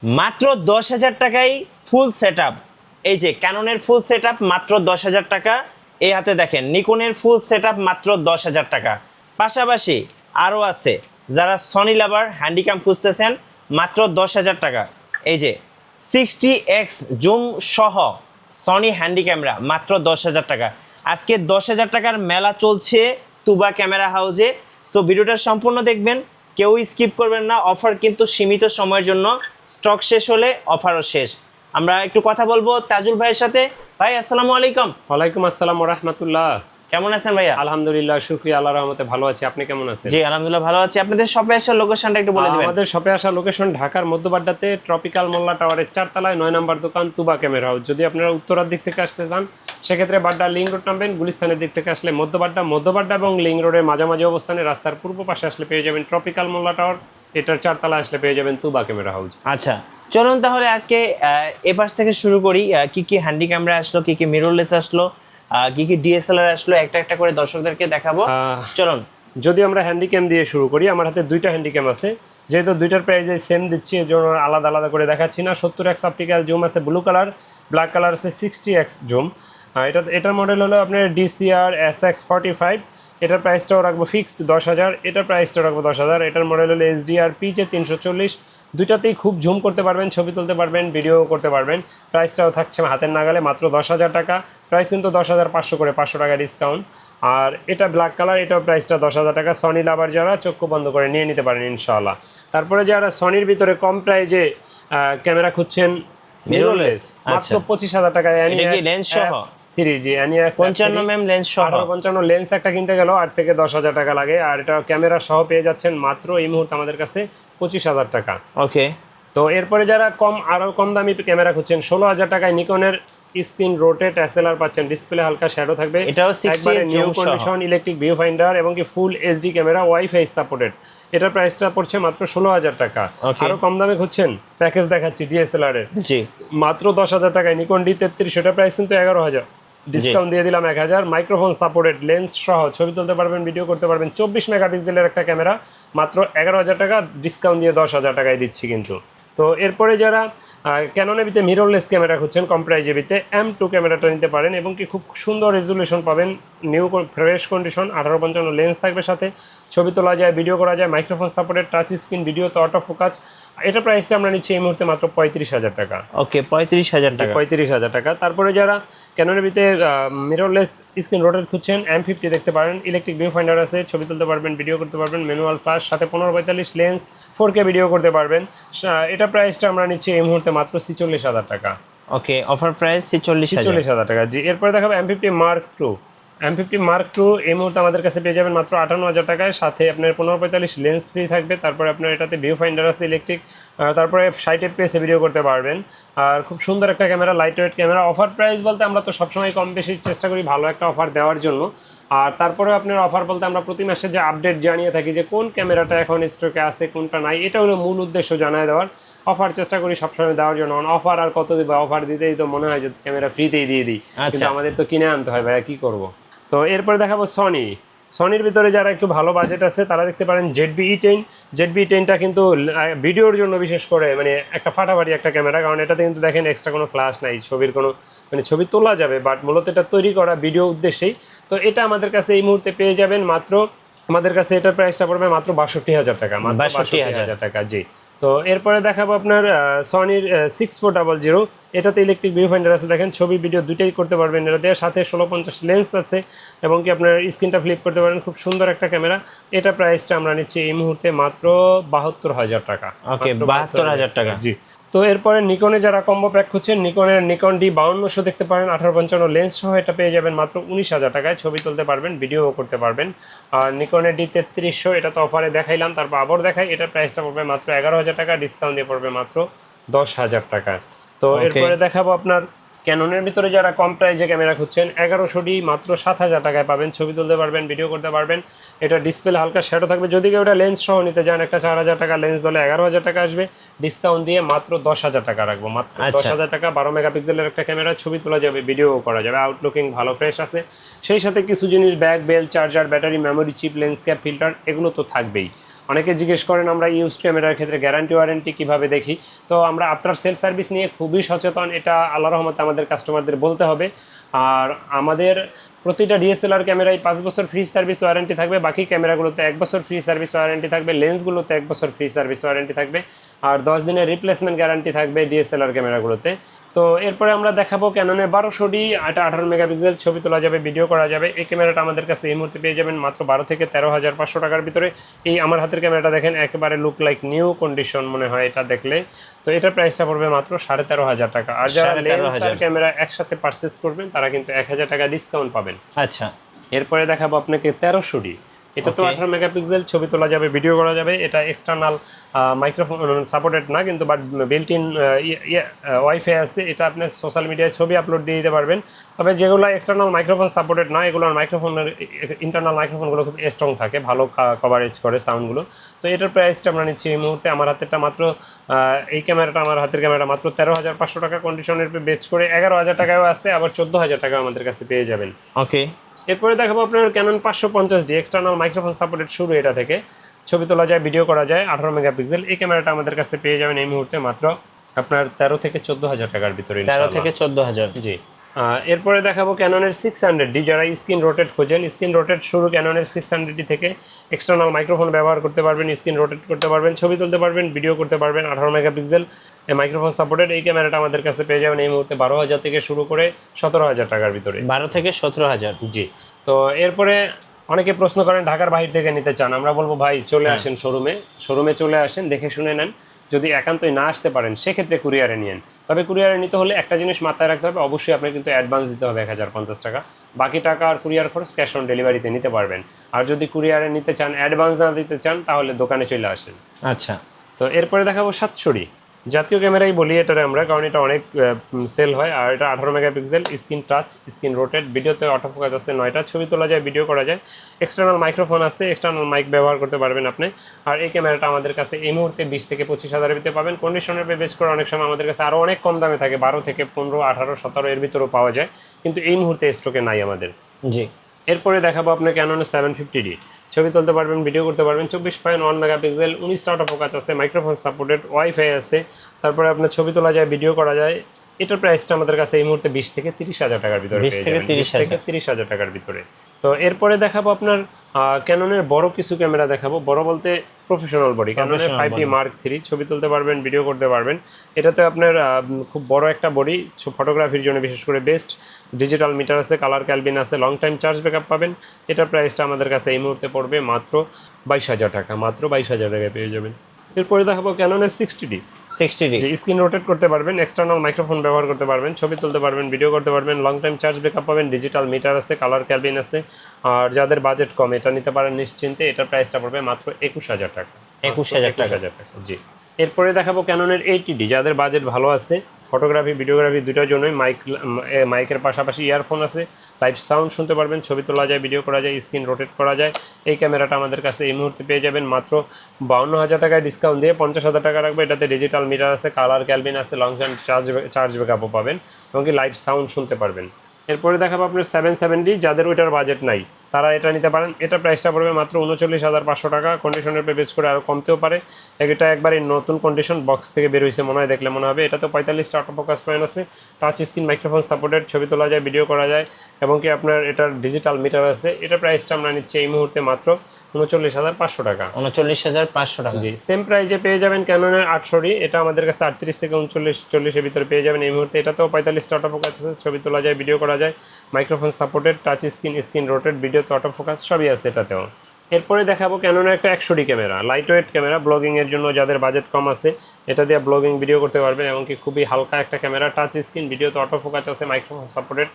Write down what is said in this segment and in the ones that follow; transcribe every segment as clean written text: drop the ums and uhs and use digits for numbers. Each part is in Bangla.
মাত্র 10,000 টাকায় ফুল সেটআপ। এই যে ক্যাননের ফুল সেটআপ মাত্র 10,000 টাকা। এই হাতে দেখেন নিকনের ফুল সেটআপ মাত্র 10,000 টাকা। পাশাপাশি আরও আছে যারা সনি লাভার হ্যান্ডিক্যাম খুঁজতেছেন মাত্র 10,000 টাকা। এই যে 60x জুম সহ সনি হ্যান্ডি ক্যামেরা মাত্র 10,000 টাকা। আজকে 10,000 টাকার মেলা চলছে তুবা ক্যামেরা হাউসে। সো ভিডিওটা সম্পূর্ণ দেখবেন, কেউ স্কিপ করবেন না। অফার কিন্তু সীমিত সময়ের জন্য, স্টক শেষ হলে অফারও শেষ। আমরা একটু কথা বলবো তাজুল ভাইয়ের সাথে। ভাই আসসালামু আলাইকুম। ওয়ালাইকুম আসসালাম ওয়া রাহমাতুল্লাহ। কেমন আছেন ভাইয়া? আলহামদুলিল্লাহ, শুকরিয়া, আল্লাহর রহমতে ভালো আছি। আপনি কেমন আছেন? জি আলহামদুলিল্লাহ ভালো আছি। আপনাদের শপে আসার লোকেশনটা একটু বলে দিবেন। আমাদের শপে আসার লোকেশন ঢাকার মধ্যবাড্ডাতে ট্রপিক্যাল মোল্লা টাওয়ারের 4 তলায় 9 নম্বর দোকান তুবা ক্যামেরা হাউস। যদি আপনারা উত্তরার দিক থেকে আসতে চান সেক্ষেত্রে বাড্ডা লিং রোড নামবেন, গুলিস্তানের দিক থেকে আসলে মধ্যবাড্ডা এবং লিং রোডের মাঝামাঝি অবস্থানে রাস্তার পূর্ব পাশে আসলে পেয়ে যাবেন ট্রপিক্যাল মোল্লা টাওয়ার। এটার 4 তলায় আসলে পেয়ে যাবেন তুবা ক্যামেরা হাউস। আচ্ছা চলুন তাহলে আজকে এপাশ থেকে শুরু করি। কি কি হ্যান্ডি ক্যামেরা আসলো, কি কি মিররলেস আসলো, কি কি ডিএসএলআর আসলো, একটা একটা করে দর্শকদেরকে দেখাবো। চলুন যদি আমরা হ্যান্ডিক্যাম দিয়ে শুরু করি, আমার হাতে দুইটা হ্যান্ডিক্যাম আছে। যেহেতু দুইটার প্রাইসে সেম দিচ্ছি এর জন্য আলাদা আলাদা করে দেখাচ্ছি না। 70x অপটিক্যাল জুম আছে ব্লু কালার, ব্ল্যাক কালার আছে 60x জুম। এটার মডেল হলো আপনার DCR SX45। এটার প্রাইসটাও রাখবো ফিক্সড 10,000। এটার প্রাইসটাও রাখবো 10,000। এটার মডেল হলো SDR PJ340। দুইটাতেই খুব জুম করতে পারবেন, ছবি তুলতে পারবেন, ভিডিও করতে পারবেন। প্রাইসটাও থাকছে হাতের নাগালে মাত্র 10,000 টাকা। প্রাইস কিন্তু 10,500 করে, 500 টাকা ডিসকাউন্ট। আর এটা ব্ল্যাক কালার, এটার প্রাইসটা 10,000 টাকা। সনি লাভার যারা চক্ষু বন্ধ করে নিয়ে নিতে পারেন ইনশাআল্লাহ। তারপরে যারা সনির ভিতরে কম প্রাইজে ক্যামেরা খুঁজছেন মিররলেস, মাত্র 25,000 টাকা। লেন্স সহ 3G Aniax 55 mm লেন্স সহ 55 লেন্স একটা কিনতে গেল 8 থেকে 10,000 টাকা লাগে। আর এটা ক্যামেরা সহ পেয়ে যাচ্ছেন মাত্র এই মুহূর্তে আমাদের কাছে 25,000 টাকা। ওকে। তো এরপরে যারা আরো কম দামি ক্যামেরা খুঁজছেন 16,000 টাকায় নিকনের স্ক্রিন রোটেট SLR পাচ্ছেন। ডিসপ্লে হালকা শ্যাডো থাকবে, এটাও 60 একবারে নিউ জুম সহ কন্ডিশন, ইলেকট্রিক ভিউ ফাইন্ডার এবং কি ফুল HD ক্যামেরা, ওয়াইফাই সাপোর্টেড। এটার প্রাইসটা পড়ছে মাত্র 16,000 টাকা। আরো কম দামে খুঁজছেন, প্যাকেজ দেখাচ্ছি DSLR এর। জি মাত্র 10,000 টাকায় নিকন D33। এটার প্রাইস কিন্তু 11,000, ডিসকাউন্ট দিয়ে দিলাম 1,000। মাইক্রোফোন সাপোর্টেড, লেন্স সহ ছবি তুলতে পারবেন, ভিডিও করতে পারবেন। 24 মেগাপিক্সেলের একটা ক্যামেরা, মাত্র 11,000 টাকা, ডিসকাউন্ট দিয়ে 10,000 টাকায় দিচ্ছি কিন্তু। তো এরপরে যারা ক্যাননের ভিতরে মিররলেস ক্যামেরা খুঁজছেন কম প্রাইজের ভিতরে M2 ক্যামেরাটা নিতে পারেন এবং কি খুব সুন্দর রেজুলেশন পাবেন, নিউ ফ্রেশ কন্ডিশন, 1855 লেন্স থাকবে সাথে, ছবি তোলা যায়, ভিডিও করা যায়, microphone supported, touch screen, video তো অটো ফোকাস। এটা প্রাইসটা আমরা নিচ্ছি এই মুহূর্তে মাত্র 35,000 টাকা। ওকে 35,000 টাকা। 35,000 টাকা। তারপরে যারা ক্যাননের ভিতরে মিররলেস স্ক্রিন রোটেট খুঁজছেন M50 দেখতে পারেন। ইলেকট্রিক ভিউ ফাইন্ডার আছে, ছবি তুলতে পারবেন, ভিডিও করতে পারবেন, ম্যানুয়াল ফ্ল্যাশ সাথে 15-45 লেন্স, 4K ভিডিও করতে পারবেন। এটা প্রাইসটা আমরা নিচ্ছি এই মুহূর্তে মাত্র 46,000 টাকা। ওকে অফার প্রাইস 46,000 টাকা। জি এরপরে দেখাবো M50 Mark II। M50 Mark II এই মুহূর্তে আমাদের কাছে পেয়ে যাবেন মাত্র 58,000 টাকায়। সাথে আপনার 15-45 লেন্স ফ্রি থাকবে। তারপরে আপনার এটাতে ভিউ ফাইন্ডার আছে ইলেকট্রিক, তারপরে 60 FPS ভিডিও করতে পারবেন। আর খুব সুন্দর একটা camera, light weight camera. Offer price বলতে আমরা তো সবসময় কম বেশি চেষ্টা করি ভালো একটা অফার দেওয়ার জন্য। আর তারপরে আপনার অফার বলতে আমরা প্রতি মাসে যে আপডেট জানিয়ে থাকি যে কোন ক্যামেরাটা এখন স্টকে আছে কোনটা নাই, এটা হলো মূল উদ্দেশ্য জানিয়ে দেওয়ার। অফার চেষ্টা করি সবসময় দেওয়ার জন্য। অফার আর কত দিব, অফার দিতেই তো মনে হয় যে ক্যামেরা ফ্রিতেই দিয়ে দিই, কিন্তু আমাদের তো কিনে আনতে হয় ভাইয়া, কি করব। তো এরপরে দেখাবো সনির ভিতরে যারা একটু ভালো বাজেট আছে তারা দেখতে পারেন ZV-E10। ZV-E10টা কিন্তু ভিডিওর জন্য বিশেষ করে মানে একটা ফাটাফাটি একটা ক্যামেরা, কারণ এটাতে কিন্তু দেখেন এক্সট্রা কোনো ফ্ল্যাশ নাই, ছবির কোনো মানে ছবি তোলা যাবে, বাট মূলত এটা তৈরি করা ভিডিও উদ্দেশ্যেই। তো এটা আমাদের কাছে এই মুহূর্তে পেয়ে যাবেন মাত্র, আমাদের কাছে এটার প্রাইসটা পড়বে মাত্র 62,000 টাকা। 62,000 টাকা। জি তো এরপরে দেখাবো আপনার সনির 6400। এটাতে ইলেকট্রিক ভিউ ফাইন্ডার আছে, দেখেন ছবি ভিডিও দুইটাই করতে পারবেন এটাতে। সাথে 1650 লেন্স আছে এবং কি আপনার স্ক্রিনটা ফ্লিপ করতে পারেন। খুব সুন্দর একটা ক্যামেরা। এটা প্রাইসটা আমরা নিচ্ছি এই মুহূর্তে মাত্র 72,000 টাকা। ওকে 72,000 টাকা। জি তো এরপরে নিকনে যারা কম্বো প্যাক খুঁজছেন, নিকন D5200 দেখতে পারেন, 1855 লেন্স সহ এটা পেয়ে যাবেন মাত্র 19,000 টাকায়। ছবি তুলতে পারবেন, ভিডিও করতে পারবেন। আর নিকনের D3300 এটা তো অফারে দেখাইলাম, তারপর আবার দেখাই, এটার প্রাইসটা পড়বে মাত্র 11,000 টাকা, ডিসকাউন্ট দিয়ে পড়বে মাত্র 10,000 টাকা। তো এরপরে দেখাবো আপনার ক্যাননের ভিতরে যারা কম প্রাইজে ক্যামেরা খুঁজছেন, 1100D মাত্র 7,000 টাকায় পাবেন। ছবি তুলতে পারবেন, ভিডিও করতে পারবেন। এটা ডিসপ্লে হালকা শ্যাডো থাকবে। যদি কেউ এটা লেন্স সহ নিতে যান, একটা 4,000 টাকা লেন্স ধরলে 11,000 টাকা আসবে, ডিসকাউন্ট দিয়ে মাত্র 10,000 টাকা রাখবো। মাত্র 10,000 টাকা। 12 মেগাপিক্সেলের একটা ক্যামেরা, ছবি তোলা যাবে, ভিডিও করা যাবে, আউটলুকিং ভালো ফ্রেশ আছে। সেই সাথে কিছু জিনিস ব্যাক বেল, charger, battery, memory chip, lens cap, filter এগুলো তো থাকবেই। অনেকে জিজ্ঞেস করেন আমরা ইউজ ক্যামেরার ক্ষেত্রে গ্যারান্টি ওয়ারেন্টি কীভাবে দেখি। তো আমরা আফটার সেল সার্ভিস নিয়ে খুবই সচেতন, এটা আল্লাহর রহমতে আমাদের কাস্টমারদের বলতে হবে। আর আমাদের প্রতিটা ডিএসএলআর ক্যামেরায় 5 বছর ফ্রি সার্ভিস ওয়ারেন্টি থাকবে, বাকি ক্যামেরাগুলোতে 1 বছর ফ্রি সার্ভিস ওয়ারেন্টি থাকবে, লেন্সগুলোতে 1 বছর ফ্রি সার্ভিস ওয়ারেন্টি থাকবে, আর 10 দিনের রিপ্লেসমেন্ট গ্যারান্টি থাকবে ডিএসএলআর ক্যামেরাগুলোতে। তো এরপরে আমরা দেখাবো ক্যাননের 1200D, এটা 18 মেগাপিক্সেল, ছবি তোলা যাবে, ভিডিও করা যাবে। এই ক্যামেরাটা আমাদের কাছে এই মুহূর্তে পেয়ে যাবেন মাত্র 12 থেকে 13,500 টাকার ভিতরে। এই আমার হাতের ক্যামেরাটা দেখেন, একেবারে লুক লাইক নিউ কন্ডিশন মনে হয় এটা দেখলে। তো এটার প্রাইসটা পড়বে মাত্র 13,500 টাকা। আর যারা লেন্স আর ক্যামেরা একসাথে পারচেস করবেন তারা কিন্তু 1000 টাকা ডিসকাউন্ট পাবেন। আচ্ছা, এরপরে দেখাবো আপনাকে 1300D, এটা তো 18 মেগাপিক্সেল, ছবি তোলা যাবে, ভিডিও করা যাবে। এটা এক্সটার্নাল মাইক্রোফোন সাপোর্টেড না, কিন্তু বাট বিল্ট ইন ওয়াইফাই আছে, এটা আপনি সোশ্যাল মিডিয়ায় ছবি আপলোড দিয়ে দিতে পারবেন। তবে যেগুলো এক্সটার্নাল মাইক্রোফোন সাপোর্টেড না, এগুলোর মাইক্রোফোনের ইন্টারনাল মাইক্রোফোনগুলো খুব স্ট্রং থাকে, ভালো কভারেজ করে সাউন্ডগুলো। তো এটার প্রাইসটা আমরা নিচ্ছি এই মুহূর্তে, আমার হাতেরটা মাত্র এই ক্যামেরাটা, আমার হাতের ক্যামেরা মাত্র 13,500 টাকা কন্ডিশনের বেচ করে 11,000 টাকায়ও আসছে, আবার 14,000 টাকাও আমাদের কাছে পেয়ে যাবেন। ওকে, এরপরে দেখাবো আপনার Canon 550D, external microphone supported শুরু এটা থেকে, ছবি তোলা যায়, ভিডিও করা যায়, 18 মেগাপিক্সেল। এই ক্যামেরাটা আমাদের কাছে পেয়ে যাবেন এই মুহূর্তে মাত্র আপনার 13 থেকে 14,000 টাকার ভিতরে, 13 থেকে 14,000। জি। এরপরে দেখাবো ক্যাননের 600D, যারা স্ক্রিন রোটেট খোঁজেন, স্ক্রিন রোটেট শুরু ক্যাননের 600D থেকে। এক্সটার্নাল মাইক্রোফোন ব্যবহার করতে পারবেন, স্ক্রিন রোটেট করতে পারবেন, ছবি তুলতে পারবেন, ভিডিও করতে পারবেন, 18 মেগাপিক্সেল মাইক্রোফোন সাপোর্টেড। এই ক্যামেরাটা আমাদের কাছে পেয়ে যাবেন এই মুহূর্তে 12,000 থেকে শুরু করে 17,000 টাকার ভিতরে, 12 থেকে 17,000। জি। তো এরপরে অনেকে প্রশ্ন করেন ঢাকার বাইরে থেকে নিতে চান, আমরা বলবো ভাই চলে আসেন শোরুমে চলে আসেন, দেখে শুনে নেন। যদি একান্তই না আসতে পারেন সেক্ষেত্রে কুরিয়ারে নিয়েন। তবে কুরিয়ারে নিতে হলে একটা জিনিস মাথায় রাখতে হবে, অবশ্যই আপনাকে কিন্তু অ্যাডভান্স দিতে হবে 1050 টাকা। বাকি টাকা আর কুরিয়ার খরচ ক্যাশ অন ডেলিভারিতে নিতে পারবেন। আর যদি কুরিয়ারে নিতে চান, অ্যাডভান্স না দিতে চান, তাহলে দোকানে চলে আসেন। আচ্ছা, তো এরপরে দেখাবো 700D, জাতীয় ক্যামেরাই বলি এটারে আমরা, কারণ এটা অনেক সেল হয়। আর এটা 18 megapixel, screen touch, screen rotate, ভিডিওতে অটোফোকাস আছে 9টা, ছবি তোলা যায়, ভিডিও করা যায়, এক্সটার্নাল মাইক্রোফোন আছে, এক্সটার্নাল মাইক ব্যবহার করতে পারবেন আপনি। আর এই ক্যামেরাটা আমাদের কাছে এই মুহূর্তে 20 থেকে 25,000 ভিতরে পাবেন। কন্ডিশনের বেস করে অনেক সময় আমাদের কাছে আরও অনেক কম দামে থাকে, 12 থেকে 15, 18, 17 এর ভিতরেও পাওয়া যায়, কিন্তু এই মুহূর্তে স্টকে নাই আমাদের। জি। এরপরে দেখাবো আপনার ক্যাননের 750D, ছবি তুলতে পারবেন, ভিডিও করতে পারবেন, 24.1 মেগাপিক্সেল, 19টা অটোফোকাস আছে, মাইক্রোফোন সাপোর্টেড, ওয়াইফাই আছে, তারপরে আপনার ছবি তোলা যায়, ভিডিও করা যায়। এটার প্রাইসটা আমাদের কাছে এই মুহূর্তে 20 থেকে 30,000 টাকার ভিতরে, 20 থেকে 30,000 টাকার ভিতরে। তো এরপরে দেখাবো আপনার ক্যাননের বড় কিছু ক্যামেরা দেখাবো, বড় বলতে প্রফেশনাল বডি, ক্যাননের 5D Mark III, ছবি তুলতে পারবেন, ভিডিও করতে পারবেন। এটাতে আপনার খুব বড় একটা বডি, ফটোগ্রাফির জন্য বিশেষ করে বেস্ট। ডিজিটাল মিটার আছে, কালার ক্যালবিন আছে, লং টাইম চার্জ ব্যাকআপ পাবেন। এটার প্রাইসটা আমাদের কাছে এই মুহূর্তে পড়বে মাত্র 22,000 টাকা, মাত্র 22,000 টাকায় পেয়ে যাবেন। এরপরে দেখাবো ক্যাননের 60D, যে স্ক্রিন রোটেট করতে পারবেন, এক্সটার্নাল মাইক্রোফোন ব্যবহার করতে পারবেন, ছবি তুলতে পারবেন, ভিডিও করতে পারবেন, লং টাইম চার্জ ব্যাকআপ পাবেন, ডিজিটাল মিটার আছে, কালার ক্যালবিন আছে। আর যাদের বাজেট কম এটা নিতে পারেন নিশ্চিন্তে, এটার প্রাইসটা পড়বে মাত্র 21,000 টাকা, 21,000 টাকা। জি। এরপরে দেখাবো ক্যাননের 80D, যাদের বাজেট ভালো আছে, ফটোগ্রাফি, ভিডিওগ্রাফি দুটোর জন্যই, মাইকের পাশাপাশি ইয়ারফোন আছে, লাইভ সাউন্ড শুনতে পারবেন, ছবি তোলা যায়, ভিডিও করা যায়, স্ক্রিন রোটেট করা যায়। এই ক্যামেরাটা আমাদের কাছে এই মুহূর্তে পেয়ে যাবেন মাত্র 52,000 টাকায় ডিসকাউন্ট দিয়ে 50,000 টাকা রাখবে। এটাতে ডিজিটাল মিটার আছে, কালার ক্যালবিন আছে, লং টাইম চার্জ ব্যাকআপও পাবেন, এবং কি লাইভ সাউন্ড শুনতে পারবেন। এরপরে দেখাবো আপনার 770D, যাদের ওইটার বাজেট নাই তারা এটা নিতে পারেন। এটা প্রাইসটা পড়বে মাত্র 39,500 টাকা, কন্ডিশনের পেজ করে আরও কমতেও পারে। এটা একবারে নতুন কন্ডিশন, বক্স থেকে বের হয়েছে মনে হয়, দেখলে মনে হবে। এটা তো 45টা অটোফোকাস পয়েন্ট আছে, টাচ স্ক্রিন, মাইক্রোফোন সাপোর্টেড, ছবি তোলা যায়, ভিডিও করা যায়, এবং কি আপনার এটার ডিজিটাল মিটার আছে। এটা প্রাইসটা আমরা নিচ্ছি এই মুহূর্তে মাত্র 39,500 টাকা, 39,500 টাকা। জি। সেম প্রাইজে পেয়ে যাবেন ক্যাননের 800D, এটা আমাদের কাছে 38 থেকে 39-40 ভিতরে পেয়ে যাবেন এই মুহূর্তে। এটাতেও 45টা অটোফোকাস আছে, ছবি তোলা যায়, ভিডিও করা যায়, microphone supported, touch screen, screen rotate, ভিডিওতে অটোফোকাস সবই আছে এটাতেও। এরপরে দেখাবো ক্যাননের একটা 100D camera, light weight camera, ব্লগিংয়ের জন্য যাদের বাজেট কম আছে এটা দিয়ে ব্লগিং ভিডিও করতে পারবেন, এমনকি খুবই হালকা একটা ক্যামেরা, টাচ স্ক্রিন, ভিডিওতে অটোফোকাস আছে, মাইক্রোফোন সাপোর্টেড,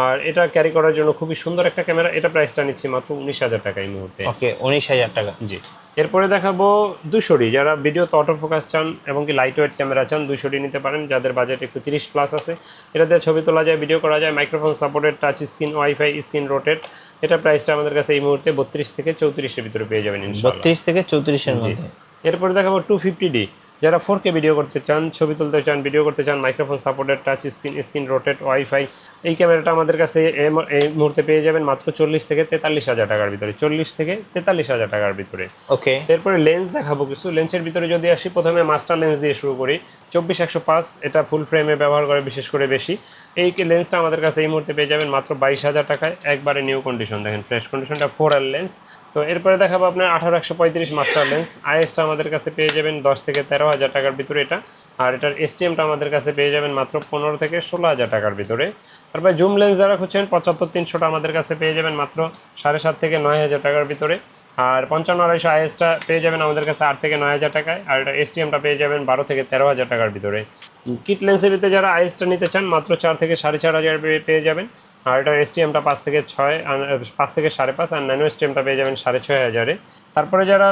আর এটা ক্যারি করার জন্য খুবই সুন্দর একটা ক্যামেরা। এটা প্রাইসটা নিচ্ছি মাত্র 19,000 টাকা এই মুহূর্তে। ওকে, 19,000 টাকা। জি। এরপরে দেখাবো 200D, যারা ভিডিওতে অটোফোকাস চান এবং কি লাইট ওয়েট ক্যামেরা চান, 200D নিতে পারেন, যাদের বাজেট একটু 30+ আছে। এটাতে ছবি তোলা যায়, ভিডিও করা যায়, microphone supported, touch screen, wifi, screen rotate. এটা প্রাইসটা আমাদের কাছে এই মুহূর্তে 32 থেকে 34 এর ভিতরে পেয়ে যাবেন ইনশাআল্লাহ। 32 থেকে 34 এর মধ্যে। এরপরে দেখাবো 250D, যারা 4K ভিডিও করতে চান, ছবি তুলতে চান, ভিডিও করতে চান, microphone supported, touch screen rotate, wifi, এই ক্যামেরাটা আমাদের কাছে এই মুহূর্তে পেয়ে যাবেন মাত্র 40 থেকে 43,000 টাকার ভিতরে, 40 থেকে 43,000 টাকার ভিতরে। ওকে, এরপরে লেন্স দেখাবো কিছু। লেন্সের ভিতরে যদি আসি, প্রথমে মাস্টার লেন্স দিয়ে শুরু করি। 24-105, এটা ফুল ফ্রেমে ব্যবহার করে বিশেষ করে বেশি। এই লেন্সটা আমাদের কাছে এই মুহূর্তে পেয়ে যাবেন মাত্র 22,000 টাকায়, একবারে নিউ কন্ডিশন, দেখেন ফ্রেশ কন্ডিশনটা, 4L লেন্স। তো এরপরে দেখাবো আপনার 18-135 মাস্টার লেন্স। আইএসটা আমাদের কাছে পেয়ে যাবেন 10 থেকে 13,000 টাকার ভিতরে এটা। আর এটার এসটিএমটা আমাদের কাছে পেয়ে যাবেন মাত্র 15 থেকে 16,000 টাকার ভিতরে। তারপরে জুম লেন্স যারা খুঁজছেন, 75-300টা আমাদের কাছে পেয়ে যাবেন মাত্র 7,500 থেকে 9,000 টাকার ভিতরে। আর 55-250 আইএসটা পেয়ে যাবেন আমাদের কাছে 8 থেকে 9,000 টাকায়। আর এটা এসটিএমটা পেয়ে যাবেন 12 থেকে 13,000 টাকার ভিতরে। কিট লেন্সের ভিতরে যারা আইএসটা নিতে চান, মাত্র 4 থেকে 4,500 পেয়ে যাবেন। আর এটার এসটিএমটা 5 থেকে 5.5, আর ন্যানো এসটিএমটা পেয়ে যাবেন 6,500-এ। তারপরে যারা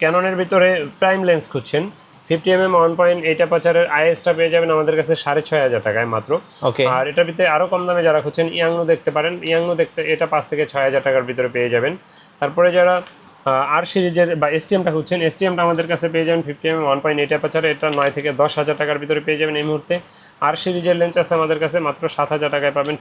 ক্যাননের ভিতরে প্রাইম লেন্স খুঁজছেন, 50mm 1.8 অ্যাপারচারের আইএসটা পেয়ে যাবেন আমাদের কাছে 6,500 টাকায় মাত্র। ওকে, আর এটার ভিতরে আরও কম দামে যারা খুঁজছেন, ইয়াংনো দেখতে পারেন। ইয়াংনো দেখতে এটা 5 থেকে 6,000 টাকার ভিতরে পেয়ে যাবেন। তারপরে যারা আর সিরিজের বা এসটিএমটা খুঁজছেন, এসটিএমটা আমাদের কাছে পেয়ে যাবেন 50mm 1.8 অ্যাপারচারে, এটা 9 থেকে 10,000 টাকার ভিতরে পেয়ে যাবেন এই মুহূর্তে। আর সিরিজের লেন্স আছে আমাদের কাছে মাত্র 7,000 টাকায় পাবেন।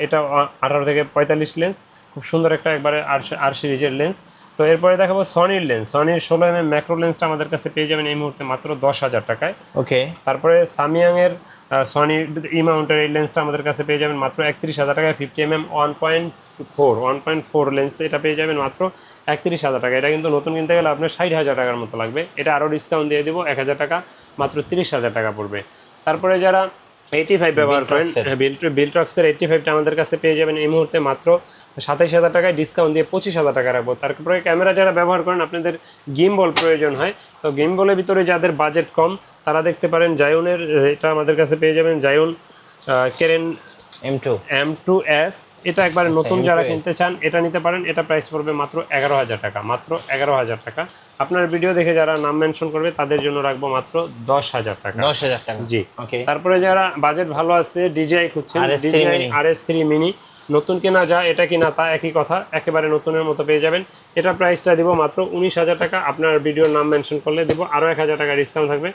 এটা 18 থেকে 45 লেন্স, খুব সুন্দর একটা একবারে আর সিরিজের লেন্স। তো এরপরে দেখাবো সনির লেন্স। সনির 16mm ম্যাক্রো লেন্সটা আমাদের কাছে পেয়ে যাবেন এই মুহূর্তে মাত্র 10,000 টাকায়। ওকে, তারপরে সামিয়াংয়ের সনি ই মাউন্টের এই লেন্সটা আমাদের কাছে পেয়ে যাবেন মাত্র 31,000 টাকায়। 50mm 1.4 লেন্স, এটা পেয়ে যাবেন মাত্র 31,000 টাকা। এটা কিন্তু নতুন কিনতে গেলে আপনার 60,000 টাকার মতো লাগবে। এটা আরও ডিসকাউন্ট দিয়ে দিব, 1,000 টাকা, মাত্র 30,000 টাকা পড়বে। তারপরে যারা 85 ব্যবহার করেন, বিলট্রক্সের 85টা আমাদের কাছে পেয়ে যাবেন এই মুহূর্তে মাত্র 27,000 টাকায়, ডিসকাউন্ট দিয়ে 25,000 টাকা রাখবো। তারপরে ক্যামেরা যারা ব্যবহার করেন, আপনাদের গিম্বল প্রয়োজন হয়, তো গিম্বলের ভিতরে যাদের বাজেট কম তারা দেখতে পারেন জায়নের, এটা আমাদের কাছে পেয়ে যাবেন জায়ন কেরেন M2S। এটা একবারে নতুন যারা কিনতে চান এটা নিতে পারেন। এটা প্রাইস পড়বে মাত্র 11,000 টাকা, মাত্র 11,000 টাকা। আপনার ভিডিও দেখে যারা নাম মেনশন করবে তাদের জন্য রাখবো মাত্র 10,000 টাকা। 10,000 টাকা, জি। ওকে। তারপরে যারা বাজেট ভালো আছে, DJI খুঁজছেন, DJI RS3 মিনি, নতুন কেনা যা এটা কিনা তা একই কথা, একেবারে নতুনের মতো পেয়ে যাবেন। এটা প্রাইসটা দিব মাত্র 19,000 টাকা। আপনার ভিডিওর নাম মেনশন করলে দেবো আরও 1,000 টাকা ডিসকাউন্ট থাকবে,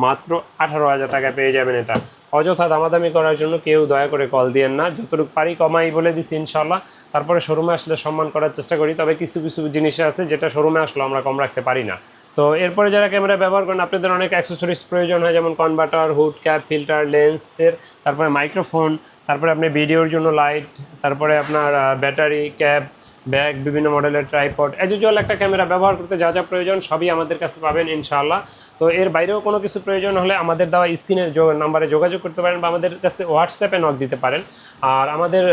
মাত্র 18,000 টাকা পেয়ে যাবেন এটা। অযথা দামাদামি করার জন্য কেউ দয়া করে কল দিয়েন না, যতটুকু পারি কমাই বলে দিছি ইনশাল্লাহ। তারপরে শোরুমে আসলে সম্মান করার চেষ্টা করি, তবে কিছু কিছু জিনিস আছে যেটা শোরুমে আসলে আমরা কম রাখতে পারি না। তো এরপরে যারা ক্যামেরা ব্যবহার করেন, আপনাদের অনেক অ্যাক্সেসরিজ প্রয়োজন হয়, যেমন কনভার্টার, হুড, ক্যাপ, ফিল্টার, লেন্সের, তারপরে মাইক্রোফোন, তারপরে আপনি ভিডিওর জন্য লাইট, তারপরে আপনার ব্যাটারি, ক্যাপ, ব্যাগ, বিভিন্ন মডেলের ট্রাইপড, অ্যাজ ইউজুয়াল একটা ক্যামেরা ব্যবহার করতে যা যা প্রয়োজন সবই আমাদের কাছে পাবেন ইনশাআল্লাহ। তো এর বাইরেও কোনো কিছু প্রয়োজন হলে আমাদের দেওয়া স্ক্রিনের নাম্বারে যোগাযোগ করতে পারেন, বা আমাদের কাছে হোয়াটসঅ্যাপে নক দিতে পারেন। আর আমাদের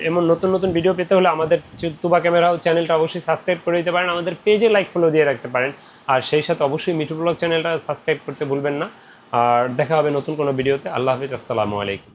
এমন নতুন নতুন ভিডিও পেতে হলে আমাদের তুবা ক্যামেরাও চ্যানেলটা অবশ্যই সাবস্ক্রাইব করে দিতে পারেন, আমাদের পেজে লাইক ফলো দিয়ে রাখতে পারেন। আর সেই সাথে অবশ্যই মিঠু ব্লগ চ্যানেলটা সাবস্ক্রাইব করতে ভুলবেন না। আর দেখা হবে নতুন কোনো ভিডিওতে। আল্লাহ হাফিজ, আসসালামু আলাইকুম।